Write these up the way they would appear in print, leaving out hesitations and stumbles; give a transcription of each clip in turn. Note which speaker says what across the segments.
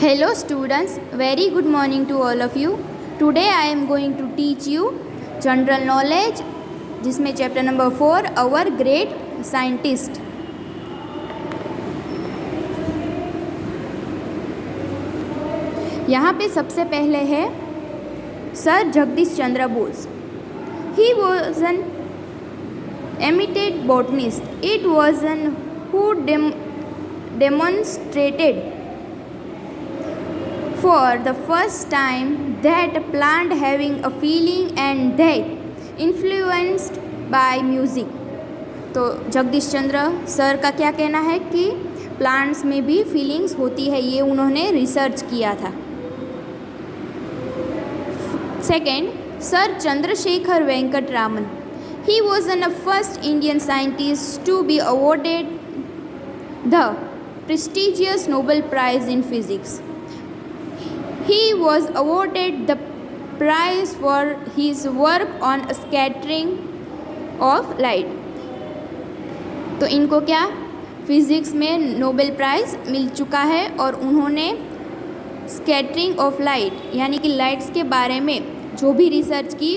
Speaker 1: Hello students, very good morning to all of you. Today I am going to teach you general knowledge जिसमें chapter number 4 our great scientist. यहाँ पे सबसे पहले है sir Jagdish Chandra Bose. He was an eminent botanist. It was an who demonstrated for the first time that a plant having a feeling and that influenced by music. तो जगदीश चंद्र sir का क्या कहना है कि प्लांट्स में भी फीलिंग्स होती है, ये उन्होंने रिसर्च किया था। Second, sir Chandrashekhar Venkata Raman. He was an first Indian scientist to be awarded the prestigious Nobel Prize in Physics. He was awarded the prize for his work on scattering of light. तो इनको क्या physics में Nobel prize मिल चुका है और उन्होंने scattering of light यानी कि लाइट्स के बारे में जो भी रिसर्च की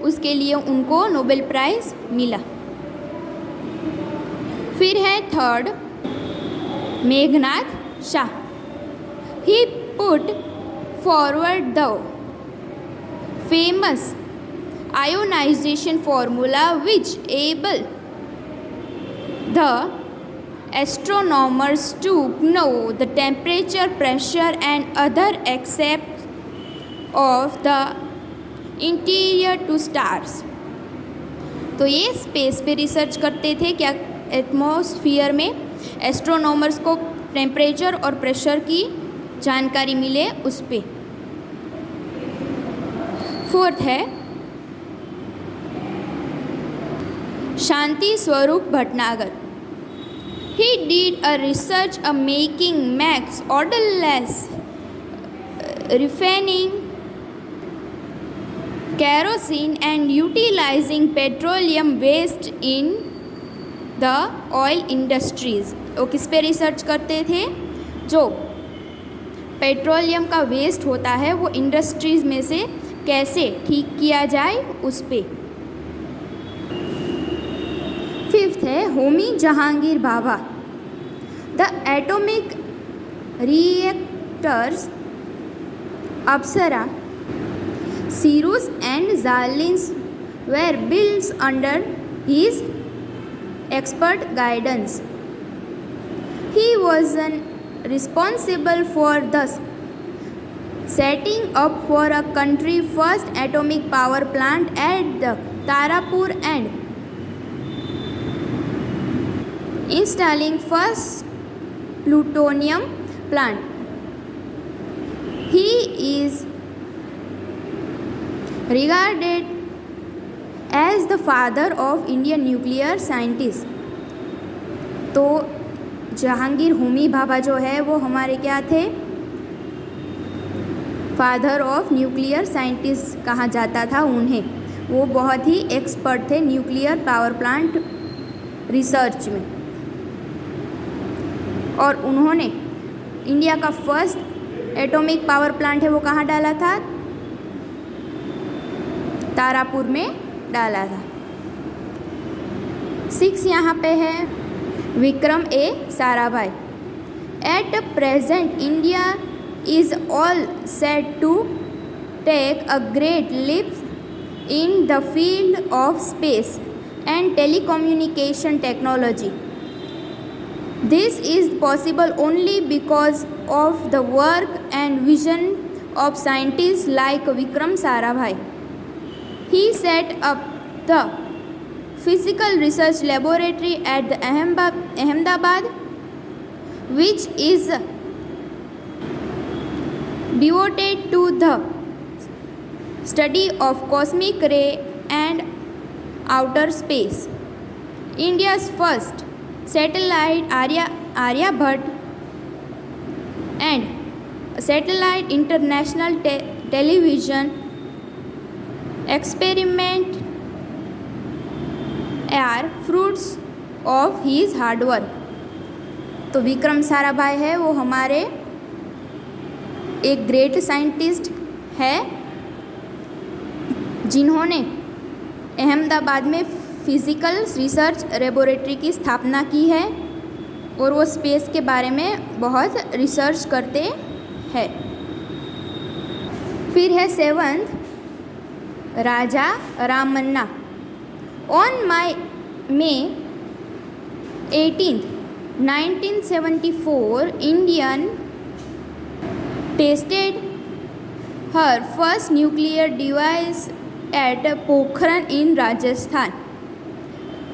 Speaker 1: उसके लिए उनको नोबेल प्राइज़ मिला। फिर है third, Meghnath Shah. He put forward the famous ionization formula which able the astronomers to know the temperature, pressure and other aspects of the interior to stars. तो ये स्पेस पे रिसर्च करते थे, क्या एटमॉस्फियर में एस्ट्रोनॉमर्स को टेम्परेचर और प्रेशर की जानकारी मिले उस पे। फोर्थ है Shanti Swarup Bhatnagar. He did a research a making max odourless refining kerosene and utilizing petroleum waste in the oil industries. वो किस पे रिसर्च करते थे? जो पेट्रोलियम का वेस्ट होता है वो इंडस्ट्रीज़ में से कैसे ठीक किया जाए उस पे। फिफ्थ है Homi Jahangir Bhabha. The atomic reactors Apsara, Sirius and Zarlins were built under his expert guidance. He was responsible for the setting up for a country first atomic power plant at the Tarapur and installing first plutonium plant. He is regarded as the father of Indian nuclear scientists. तो जहांगीर होमी भाभा जो है वो हमारे क्या थे? Father of nuclear scientist कहा जाता था उन्हें. वो बहुत ही एक्सपर्ट थे न्यूक्लियर पावर प्लांट रिसर्च में और उन्होंने इंडिया का फर्स्ट एटॉमिक पावर प्लांट है वो कहाँ डाला था? तारापुर में डाला था. 6 यहाँ पे है Vikram A Sarabhai. At present India is all set to take a great leap in the field of space and telecommunication technology. This is possible only because of the work and vision of scientist like Vikram Sarabhai. He set up the Physical Research Laboratory at the Ahmedabad, which is devoted to the study of cosmic ray and outer space. India's first satellite Aryabhat and satellite international television experiment are fruits of his hard work. तो विक्रम साराभाई है वो हमारे एक great scientist है जिन्होंने अहमदाबाद में physical research laboratory की स्थापना की है और वो स्पेस के बारे में बहुत रिसर्च करते हैं। फिर है 7th, Raja Ramanna. On May 18th, 1974, Indian tested her first nuclear device at Pokhran in Rajasthan.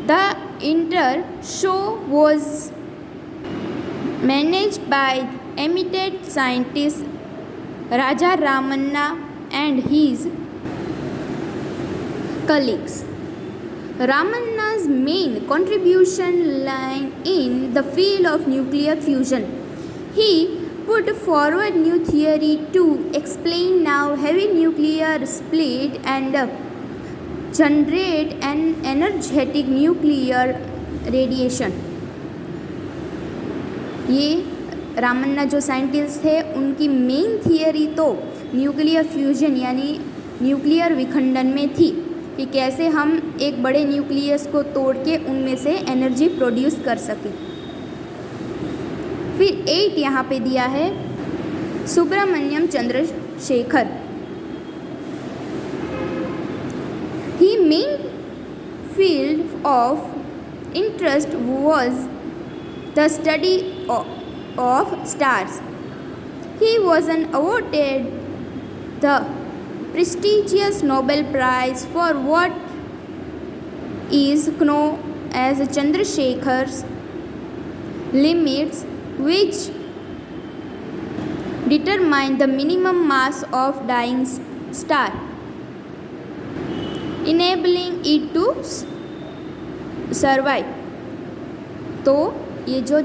Speaker 1: The entire show was managed by eminent scientist Raja Ramanna and his colleagues. Ramanna's main contribution lay in the field of nuclear fusion. He put forward new theory to explain how heavy nuclear split and generate an energetic nuclear radiation. ये रामन्ना जो scientist थे उनकी main theory तो nuclear fusion यानी nuclear विखंडन में थी कि कैसे हम एक बड़े न्यूक्लियस को तोड़ के उनमें से एनर्जी प्रोड्यूस कर सकें। फिर 8 यहाँ पे दिया है Subrahmanyan Chandrasekhar. He main field of interest was the study of stars. He was awarded the prestigious Nobel Prize for what is known as Chandrasekhar's limits, which determine the minimum mass of dying star, enabling it to survive. तो ये जो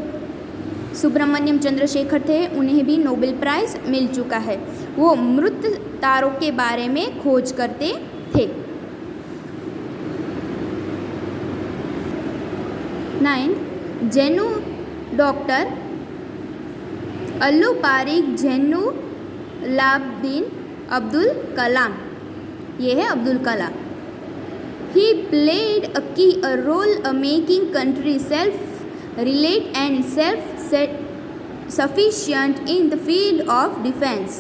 Speaker 1: सुब्रमण्यम चंद्रशेखर थे उन्हें भी Nobel prize मिल चुका है। वो मृत तारों के बारे में खोज करते थे। 9th, डॉक्टर अल्लू पारिक जैनुलाब्दीन अब्दुल कलाम। ये है Abdul Kalam. He played a key role making country self-reliant and self-sufficient in the field of defense.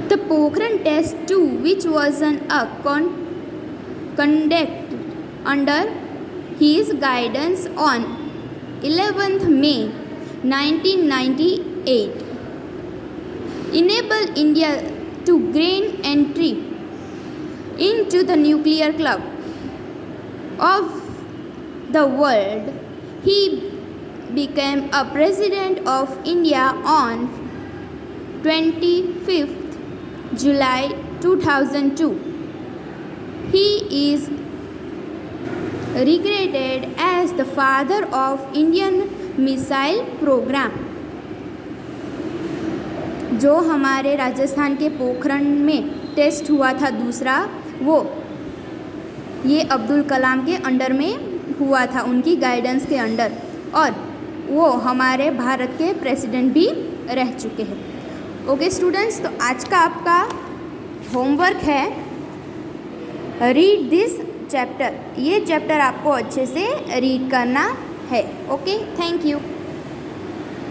Speaker 1: The Pokhran Test 2, which was conducted under his guidance on 11th May 1998, enabled India to gain entry into the nuclear club of the world. He became a president of India on 25th July 2002. He is regarded as the father of Indian missile program. जो हमारे राजस्थान के पोखरण में test हुआ था दूसरा, वो ये अब्दुल कलाम के अंडर में हुआ था, उनकी गाइडेंस के अंडर, और वो हमारे भारत के प्रेसिडेंट भी रह चुके हैं। ओके स्टूडेंट्स, तो आज का आपका होमवर्क है रीड दिस चैप्टर। ये चैप्टर आपको अच्छे से रीड करना है। Okay, thank you.